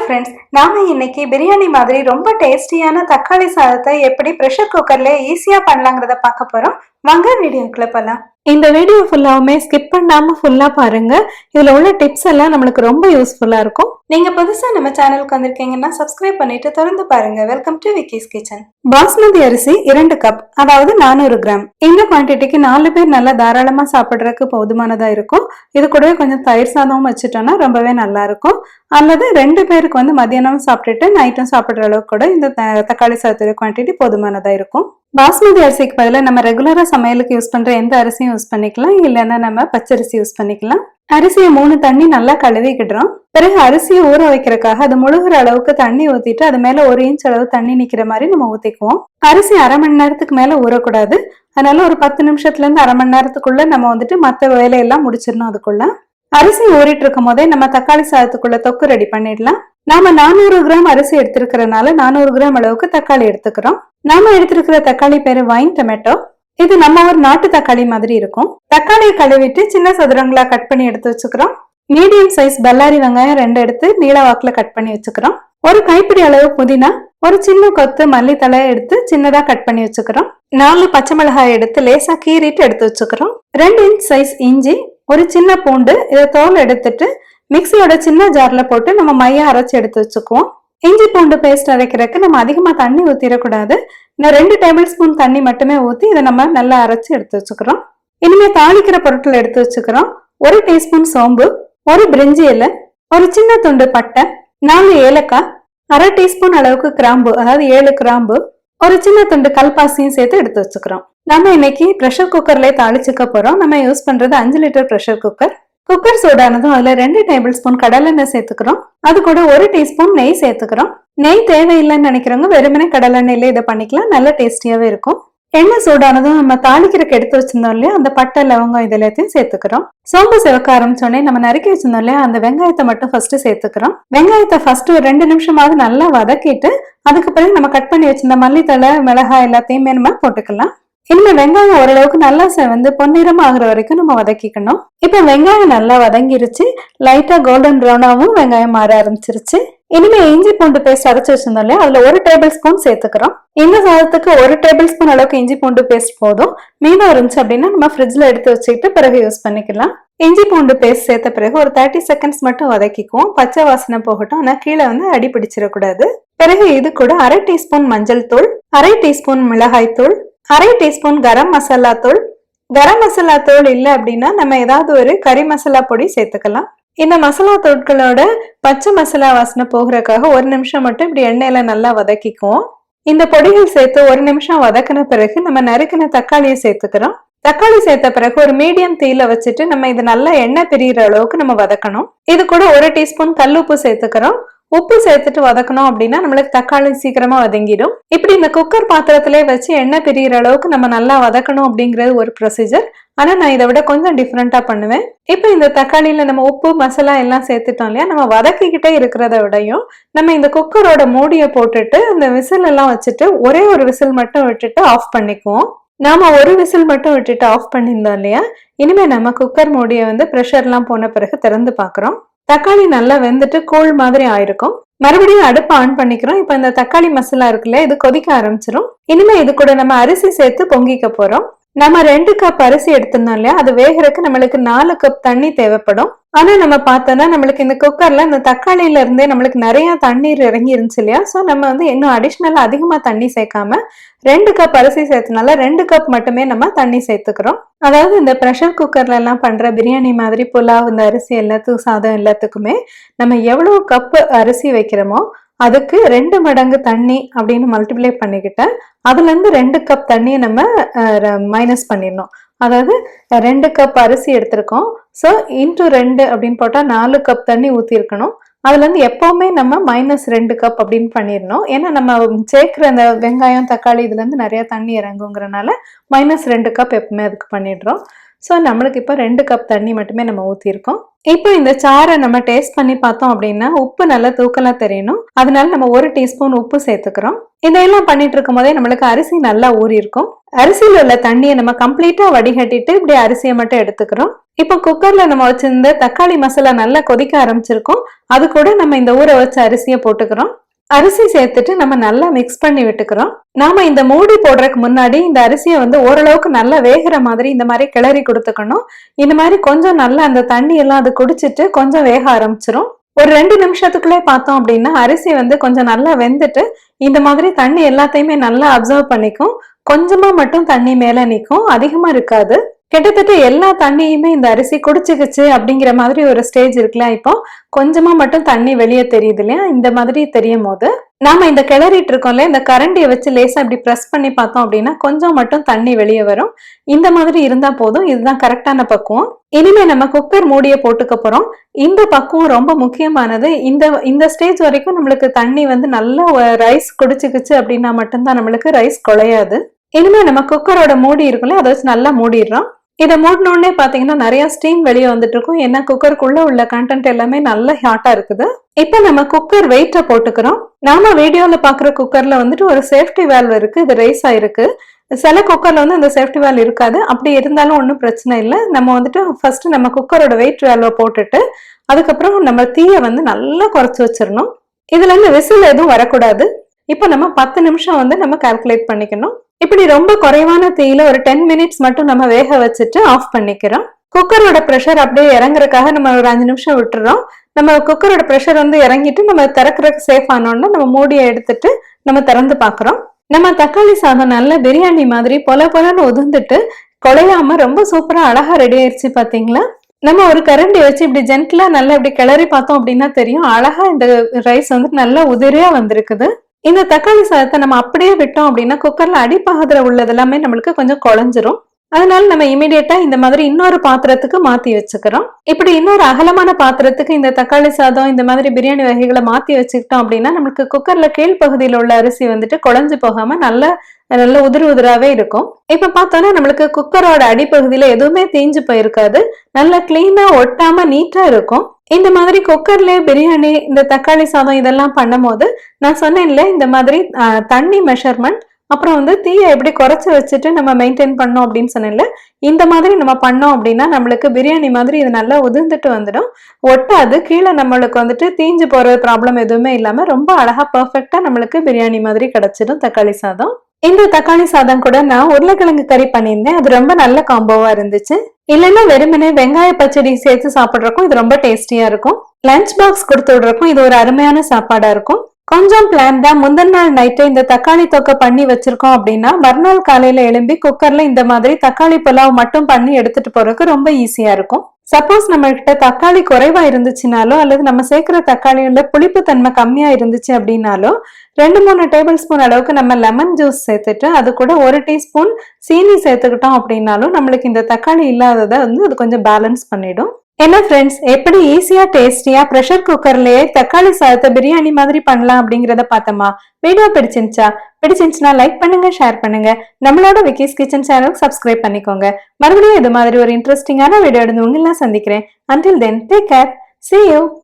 Friends, நாம இன்னைக்கு பிரியாணி மாதிரி ரொம்ப டேஸ்டியான தக்காளி சாதத்தை எப்படி ப்ரெஷர் குக்கர்ல ஈஸியா பண்ணலாங்கிறத பார்க்க போறோம். வாங்க வீடியோக்குள்ள போலாம். இந்த வீடியோ ஃபுல்லாவுமே ஸ்கிப் பண்ணாம ஃபுல்லா பாருங்க. இதுல உள்ள டிப்ஸ் எல்லாம் நம்மளுக்கு ரொம்ப யூஸ்ஃபுல்லா இருக்கும். நீங்க புதுசா நம்ம சேனலுக்கு வந்திருக்கீங்கன்னா சப்ஸ்கிரைப் பண்ணிட்டு தொடர்ந்து பாருங்க. Welcome to Vicky's kitchen. Basmati அரிசி 2 கப், அதாவது 400 கிராம். இந்த குவான்டிட்டிக்கு 4 பேர் நல்லா தாராளமா சாப்பிடுறதுக்கு போதுமானதா இருக்கும். இது கூடவே கொஞ்சம் தயிர் சாதமும் வச்சுட்டோம்னா ரொம்பவே நல்லா இருக்கும். அல்லது 2 பேருக்கு மத்தியானம் சாப்பிட்டுட்டு நைட்டும் சாப்பிடுற அளவுக்கு கூட இந்த தக்காளி சாதத்தோட குவான்டிட்டி போதுமானதா இருக்கும். பாஸ்மதி அரிசிக்கு பதிலாக நம்ம ரெகுலரா சமையலுக்கு யூஸ் பண்ற எந்த அரிசியும் யூஸ் பண்ணிக்கலாம், இல்லைன்னா நம்ம பச்சரிசி யூஸ் பண்ணிக்கலாம். அரிசியை 3 தண்ணி நல்லா கழுவிக்கிடுறோம். பிறகு அரிசியை ஊற வைக்கிறதுக்காக அது முழுகிற அளவுக்கு தண்ணி ஊத்திட்டு அது மேல 1 இன்ச் அளவு தண்ணி நிக்கிற மாதிரி நம்ம ஊத்திக்குவோம். அரிசி அரை மணி நேரத்துக்கு மேல ஊறக்கூடாது. அதனால ஒரு 10 நிமிஷத்துல இருந்து அரை மணி நேரத்துக்குள்ள நம்ம மத்த வேலையெல்லாம் முடிச்சிடணும். அதுக்குள்ள அரிசி ஊறிட்டு இருக்கும் போதே நம்ம தக்காளி சாதத்துக்குள்ள தொக்கு ரெடி பண்ணிடலாம். நாம 400 கிராம் அரிசி எடுத்திருக்கிறதுனால 400 கிராம் அளவுக்கு தக்காளி எடுத்துக்கிறோம். நாம எடுத்திருக்கிற தக்காளி பேரு வைன் டொமேட்டோ. இது நம்ம ஒரு நாட்டு தக்காளி மாதிரி இருக்கும். தக்காளியை கழுவிட்டு சின்ன சதுரங்களா கட் பண்ணி எடுத்து வச்சுக்கிறோம். மீடியம் சைஸ் பல்லாரி வெங்காயம் 2 எடுத்து நீள வாக்குல கட் பண்ணி வச்சுக்கிறோம். ஒரு கைப்பிடி அளவு புதினா, ஒரு சின்ன கொத்து மல்லித்தலை எடுத்து சின்னதா கட் பண்ணி வச்சுக்கிறோம். 4 பச்சை மிளகாய் எடுத்து லேசா கீறிட்டு எடுத்து வச்சுக்கிறோம். 2 இன்ச் சைஸ் இஞ்சி, ஒரு சின்ன பூண்டு, இதை தோல் எடுத்துட்டு மிக்சியோட சின்ன ஜார்ல போட்டு நம்ம மைய அரைச்சு எடுத்து வச்சுக்குவோம். இஞ்சி பூண்டு பேஸ்ட் அரைக்கிறதுக்கு நம்ம அதிகமா தண்ணி ஊத்திடக்கூடாது. இன்னும் 2 டேபிள் ஸ்பூன் தண்ணி மட்டுமே ஊத்தி இதை நம்ம நல்லா அரைச்சு எடுத்து வச்சுக்கிறோம். இனிமே தாளிக்கிற பொருட்கள் எடுத்து வச்சுக்கிறோம். 1 டீஸ்பூன் சோம்பு, 1 பிரிஞ்சி இலை, ஒரு சின்ன துண்டு பட்டை, 4 ஏலக்காய், அரை டீஸ்பூன் அளவுக்கு கிராம்பு, அதாவது 7 கிராம்பு, ஒரு சின்ன துண்டு கல்பாசியும் சேர்த்து எடுத்து வச்சுக்கிறோம். நம்ம இன்னைக்கு ப்ரெஷர் குக்கர்லயே தாளிச்சுக்க போறோம். நம்ம யூஸ் பண்றது 5 லிட்டர் ப்ரெஷர் குக்கர். குக்கர் சூடானதும் அதுல 2 டேபிள் ஸ்பூன் கடலெண்ணெய் சேர்த்துக்கிறோம். அது கூட 1 டீஸ்பூன் நெய் சேர்த்துக்கிறோம். நெய் தேவையில்லைன்னு நினைக்கிறவங்க வெறுமனே கடலெண்ணெயில இதை பண்ணிக்கலாம், நல்ல டேஸ்டியாவே இருக்கும். எண்ணெய் சூடானதும் நம்ம தாளிக்கிறதுக்கு எடுத்து வச்சிருந்தோம் இல்லையா, அந்த பட்டை லவங்கம் இது எல்லாத்தையும் சேர்த்துக்கிறோம். சோம்பு சிவக்க ஆரம்பிச்சோடனே நம்ம நறுக்கி வச்சிருந்தோம் இல்லையா, அந்த வெங்காயத்தை மட்டும் ஃபர்ஸ்ட் சேர்த்துக்கிறோம். வெங்காயத்தை ஃபர்ஸ்ட் ஒரு 2 நிமிஷமாவது நல்லா வதக்கிட்டு அதுக்கு பிறகு நம்ம கட் பண்ணி வச்சிருந்த மல்லித்தலை மிளகாய் எல்லாத்தையுமே நம்ம போட்டுக்கலாம். இனிமே வெங்காயம் ஓரளவுக்கு நல்லா பொன்னிறம் ஆகுற வரைக்கும் நம்ம வதக்கிக்கணும். இப்ப வெங்காயம் நல்லா வதங்கிருச்சு, லைட்டா கோல்டன் ப்ரௌனாவும் வெங்காயம் மாற ஆரம்பிச்சிருச்சு. இனிமே இஞ்சி பூண்டு பேஸ்ட் அரைச்சு வச்சிருந்தோம் இல்லையா, அதுல 1 டேபிள் ஸ்பூன் சேர்த்துக்கிறோம். இந்த சாதத்துக்கு 1 டேபிள் ஸ்பூன் அளவுக்கு இஞ்சி பூண்டு பேஸ்ட் போதும். மீதம் இருந்துச்சு அப்படின்னா நம்ம ஃப்ரிட்ஜ்ல எடுத்து வச்சுக்கிட்டு பிறகு யூஸ் பண்ணிக்கலாம். இஞ்சி பூண்டு பேஸ்ட் சேர்த்த பிறகு ஒரு 30 செகண்ட்ஸ் மட்டும் வதக்கிக்குவோம். பச்சை வாசனை போகட்டும், ஆனா கீழே அடி பிடிச்சிடக்கூடாது. பிறகு இது கூட அரை டீஸ்பூன் மஞ்சள் தூள், அரை டீஸ்பூன் மிளகாய் தூள், அரை டீஸ்பூன் கரம் மசாலா தூள். கரம் மசாலா தூள் இல்லை அப்படின்னா நம்ம ஏதாவது ஒரு கறி மசாலா பொடி சேர்த்துக்கலாம். இந்த மசாலா தூட்களோட பச்சை மசாலா வாசனை போகிறதுக்காக 1 நிமிஷம் மட்டும் இப்படி எண்ணெயில நல்லா வதக்கிக்குவோம். இந்த பொடிகள் சேர்த்து 1 நிமிஷம் வதக்கின பிறகு நம்ம நறுக்கின தக்காளியை சேர்த்துக்கிறோம். தக்காளி சேர்த்த பிறகு ஒரு மீடியம் தீயில வச்சுட்டு நம்ம இது நல்லா எண்ணெய் பிரிகிற அளவுக்கு நம்ம வதக்கணும். இது கூட 1 டீஸ்பூன் கல்லுப்பு சேர்த்துக்கிறோம். உப்பு சேர்த்துட்டு வதக்கணும் அப்படின்னா நம்மளுக்கு தக்காளி சீக்கிரமா வதங்கிடும். இப்படி இந்த குக்கர் பாத்திரத்திலே வச்சு எண்ணெய் பிரிகிற அளவுக்கு நம்ம நல்லா வதக்கணும் அப்படிங்கிறது ஒரு ப்ரொசீஜர். ஆனா நான் இதை விட கொஞ்சம் டிஃப்ரெண்டா பண்ணுவேன். இப்ப இந்த தக்காளியில நம்ம உப்பு மசாலா எல்லாம் சேர்த்துட்டோம் இல்லையா, நம்ம வதக்கிக்கிட்டே இருக்கிறத விடையும் நம்ம இந்த குக்கரோட மூடியை போட்டுட்டு அந்த விசில் எல்லாம் வச்சுட்டு ஒரே ஒரு விசில் மட்டும் விட்டுட்டு ஆஃப் பண்ணிக்குவோம். நாம ஒரு விசில் மட்டும் விட்டுட்டு ஆஃப் பண்ணியிருந்தோம் இல்லையா, இனிமே நம்ம குக்கர் மூடியை ப்ரெஷர் எல்லாம் போன பிறகு திறந்து பாக்குறோம். தக்காளி நல்லா வெந்துட்டு கூழ் மாதிரி ஆயிருக்கும். மறுபடியும் அடுப்பை ஆன் பண்ணிக்கிறோம். இப்ப இந்த தக்காளி மசாலா இருக்குல்ல, இது கொதிக்க ஆரம்பிச்சிடும். இனிமே இது கூட நம்ம அரிசி சேர்த்து பொங்கிக்க போறோம். நம்ம 2 கப் அரிசி எடுத்திருந்தோம் இல்லையா, அது வேகிறதுக்கு நம்மளுக்கு 4 கப் தண்ணி தேவைப்படும். ஆனா நம்ம பார்த்தோம்னா நம்மளுக்கு இந்த குக்கர்ல இந்த தக்காளியில இருந்தே நம்மளுக்கு நிறைய தண்ணீர் இறங்கி இருந்துச்சு இல்லையா, சோ நம்ம இன்னும் அடிஷ்னலா அதிகமா தண்ணி சேர்க்காம 2 கப் அரிசி சேர்த்தனால 2 கப் மட்டுமே நம்ம தண்ணி சேர்த்துக்கிறோம். அதாவது இந்த ப்ரெஷர் குக்கர்ல எல்லாம் பண்ற பிரியாணி மாதிரி புலாவ், இந்த அரிசி எல்லாத்துக்கும் சாதம் எல்லாத்துக்குமே நம்ம எவ்வளவு கப் அரிசி வைக்கிறோமோ அதுக்கு 2 மடங்கு தண்ணி அப்படின்னு மல்டிப்ளை பண்ணிக்கிட்டு அதுல இருந்து 2 கப் தண்ணியை நம்ம மைனஸ் பண்ணிடணும். அதாவது 2 கப் அரிசி எடுத்திருக்கோம், ஸோ இன்டூ 2 அப்படின்னு போட்டா 4 கப் தண்ணி ஊத்தி இருக்கணும். அதுல இருந்து எப்பவுமே நம்ம -2 கப் அப்படின்னு பண்ணிடணும். ஏன்னா நம்ம சேர்க்கிற அந்த வெங்காயம் தக்காளி இதுல இருந்து நிறைய தண்ணி இறங்குங்கிறனால -2 கப் எப்பவுமே அதுக்கு பண்ணிடுறோம். ஸோ நம்மளுக்கு இப்போ 2 கப் தண்ணி மட்டுமே நம்ம ஊற்றிருக்கோம். இப்போ இந்த சாறை நம்ம டேஸ்ட் பண்ணி பார்த்தோம் அப்படின்னா உப்பு நல்லா தூக்கலா தெரியணும். அதனால நம்ம 1 டீஸ்பூன் உப்பு சேர்த்துக்கிறோம். இதையெல்லாம் பண்ணிட்டு இருக்கும் போதே நம்மளுக்கு அரிசி நல்லா ஊறி இருக்கும். அரிசியில உள்ள தண்ணியை நம்ம கம்ப்ளீட்டா வடிகட்டிட்டு இப்படி அரிசியை மட்டும் எடுத்துக்கிறோம். இப்போ குக்கர்ல நம்ம வச்சிருந்த தக்காளி மசாலா நல்லா கொதிக்க ஆரம்பிச்சிருக்கோம். அது கூட நம்ம இந்த ஊற வச்ச அரிசியை போட்டுக்கிறோம். அரிசி சேர்த்துட்டு நம்ம நல்லா மிக்ஸ் பண்ணி விட்டுக்கிறோம். நாம இந்த மூடி போடுறதுக்கு முன்னாடி இந்த அரிசியை ஓரளவுக்கு நல்லா வேகிற மாதிரி இந்த மாதிரி கிளறி கொடுத்துக்கணும். இந்த மாதிரி கொஞ்சம் நல்லா அந்த தண்ணி எல்லாம் அது குடிச்சிட்டு கொஞ்சம் வேக ஆரம்பிச்சிரும். ஒரு 2 நிமிஷத்துக்குள்ளே பார்த்தோம் அப்படின்னா அரிசி கொஞ்சம் நல்லா வெந்துட்டு இந்த மாதிரி தண்ணி எல்லாத்தையுமே நல்லா அப்சர்வ் பண்ணிக்கும். கொஞ்சமா மட்டும் தண்ணி மேல நிற்கும், அதிகமா இருக்காது. கிட்டத்தட்ட எல்லா தண்ணியுமே இந்த அரிசி குடிச்சுக்குச்சு அப்படிங்கிற மாதிரி ஒரு ஸ்டேஜ் இருக்குல்ல. இப்போ கொஞ்சமா மட்டும் தண்ணி வெளியே தெரியுது இல்லையா, இந்த மாதிரி தெரியும் போது நாம இந்த கிளறிட்டு இருக்கோம்ல, இந்த கரண்டியை வச்சு லேசா இப்படி பிரஸ் பண்ணி பார்த்தோம் அப்படின்னா கொஞ்சம் மட்டும் தண்ணி வெளியே வரும். இந்த மாதிரி இருந்தா போதும், இதுதான் கரெக்டான பக்குவம். இனிமே நம்ம குக்கர் மூடிய போட்டுக்க போறோம். இந்த பக்குவம் ரொம்ப முக்கியமானது. இந்த ஸ்டேஜ் வரைக்கும் நம்மளுக்கு தண்ணி நல்லா ரைஸ் குடிச்சுக்குச்சு அப்படின்னா மட்டும்தான் நம்மளுக்கு ரைஸ் குழையாது. இனிமே நம்ம குக்கரோட மூடி இருக்குல்ல, அதை வச்சு நல்லா மூடிடுறோம். இதை மூடினோடனே பாத்தீங்கன்னா நிறைய ஸ்டீம் வெளியே வந்துட்டு இருக்கும். ஏன்னா குக்கருக்குள்ள உள்ள கண்டென்ட் எல்லாமே நல்ல ஹாட்டா இருக்குது. இப்ப நம்ம குக்கர் வெயிட்ட போட்டுக்கிறோம். நாம வீடியோல பாக்குற குக்கர்ல ஒரு சேஃப்டி வேல்வ் இருக்கு, இது ரைஸ் ஆயிருக்கு. சில குக்கர்ல அந்த சேஃப்டி வேல்வ் இருக்காது. அப்படி இருந்தாலும் ஒன்றும் பிரச்சனை இல்லை. நம்ம ஃபர்ஸ்ட் நம்ம குக்கரோட வெயிட் வேல்வை போட்டுட்டு அதுக்கப்புறம் நம்ம தீயை நல்லா குறைச்சு வச்சிடணும். இதுல இருந்து விசில் எதுவும் வரக்கூடாது. இப்ப நம்ம 10 நிமிஷம் நம்ம கால்குலேட் பண்ணிக்கணும். இப்படி ரொம்ப குறைவான தீயில ஒரு 10 மினிட்ஸ் மட்டும் நம்ம வேக வச்சுட்டு ஆஃப் பண்ணிக்கிறோம். குக்கரோட ப்ரெஷர் அப்படியே இறங்குறதுக்காக நம்ம ஒரு 5 நிமிஷம் விட்டுறோம். நம்ம குக்கரோட ப்ரெஷர் இறங்கிட்டு நம்ம திறக்கிறதுக்கு சேஃப் ஆனோம்னா நம்ம மூடியை எடுத்துட்டு நம்ம திறந்து பாக்குறோம். நம்ம தக்காளி சாதம் நல்ல பிரியாணி மாதிரி பொல பொலன்னு உதிர்ந்துட்டு குழையாம ரொம்ப சூப்பரா அழகா ரெடி ஆயிடுச்சு. பாத்தீங்களா? நம்ம ஒரு கரண்டி வச்சு இப்படி ஜென்டிலா நல்லா இப்படி கிளறி பார்த்தோம் அப்படின்னா தெரியும், அழகா இந்த ரைஸ் நல்லா உதிரியா வந்திருக்குது. இந்த தக்காளி சாதத்தை நம்ம அப்படியே விட்டோம் அப்படின்னா குக்கர்ல அடிப்பாகத்துல உள்ளது எல்லாமே நம்மளுக்கு கொஞ்சம் குழஞ்சிரும். அதனால நம்ம இமீடியட்டா இந்த மாதிரி இன்னொரு பாத்திரத்துக்கு மாத்தி வச்சுக்கிறோம். இப்படி இன்னொரு அகலமான பாத்திரத்துக்கு இந்த தக்காளி சாதம் இந்த மாதிரி பிரியாணி வகைகளை மாத்தி வச்சுக்கிட்டோம் அப்படின்னா நம்மளுக்கு குக்கர்ல கீழ்ப்பகுதியில உள்ள அரிசி குழஞ்சு போகாம நல்ல உதிரி உதிராவே இருக்கும். இப்ப பார்த்தோம்னா நம்மளுக்கு குக்கரோட அடிப்பகுதியில எதுவுமே தீஞ்சு போயிருக்காது. நல்லா கிளீனா ஒட்டாம நீட்டா இருக்கும். இந்த மாதிரி குக்கர்லயே பிரியாணி இந்த தக்காளி சாதம் இதெல்லாம் பண்ணும் போது நான் சொன்னேன்ல இந்த மாதிரி தண்ணி மெஷர்மெண்ட், அப்புறம் தீயை எப்படி குறைச்சு வச்சுட்டு நம்ம மெயின்டைன் பண்ணோம் அப்படின்னு சொன்னேன்ல, இந்த மாதிரி நம்ம பண்ணோம் அப்படின்னா நம்மளுக்கு பிரியாணி மாதிரி இது நல்லா உதிர்ந்துட்டு வந்துடும், ஒட்டாது. கீழே நம்மளுக்கு தீஞ்சு போற ப்ராப்ளம் எதுவுமே இல்லாம ரொம்ப அழகா பெர்ஃபெக்டா நம்மளுக்கு பிரியாணி மாதிரி கிடைச்சிடும் தக்காளி சாதம். இந்த தக்காளி சாதம் கூட நான் உருளைக்கிழங்கு கறி பண்ணியிருந்தேன். அது ரொம்ப நல்ல காம்போவா இருந்துச்சு. இல்லைன்னா வெறுமனே வெங்காய பச்சடி சேர்த்து சாப்பிட்றக்கும் இது ரொம்ப டேஸ்டியா இருக்கும். லஞ்ச் பாக்ஸ் கொடுத்து விடுறக்கும் இது ஒரு அருமையான சாப்பாடா இருக்கும். கொஞ்சம் பிளான் தான். முந்தின நாள் நைட்டு இந்த தக்காளி தொக்கை பண்ணி வச்சிருக்கோம் அப்படின்னா மறுநாள் காலையில எழும்பி குக்கர்ல இந்த மாதிரி தக்காளி புலாவ் மட்டும் பண்ணி எடுத்துட்டு போறதுக்கு ரொம்ப ஈஸியா இருக்கும். சப்போஸ் நம்ம கிட்ட தக்காளி குறைவா இருந்துச்சுனாலோ அல்லது நம்ம சேர்க்கிற தக்காளியோட புளிப்பு தன்மை கம்மியா இருந்துச்சு அப்படின்னாலோ 2-3 டேபிள் ஸ்பூன் அளவுக்கு நம்ம லெமன் ஜூஸ் சேர்த்துட்டு அது கூட 1 டீஸ்பூன் சீனி சேர்த்துக்கிட்டோம் அப்படின்னாலும் நம்மளுக்கு இந்த தக்காளி இல்லாததை அது கொஞ்சம் பேலன்ஸ் பண்ணிடும். என்ன ஃப்ரெண்ட்ஸ், எப்படி ஈஸியா டேஸ்டியா ப்ரெஷர் குக்கர்லயே தக்காளி சாதத்தை பிரியாணி மாதிரி பண்ணலாம் அப்படிங்கறத பார்த்தோமா? வீடியோ பிடிச்சிருந்துச்சுன்னா லைக் பண்ணுங்க, ஷேர் பண்ணுங்க. நம்மளோட விக்கிஸ் கிச்சன் சேனலுக்கு சப்ஸ்கிரைப் பண்ணிக்கோங்க. மறுபடியும் இது மாதிரி ஒரு இன்ட்ரெஸ்டிங்கான வீடியோ எடுத்து உங்களை சந்திக்கிறேன். Until then, take care. See you.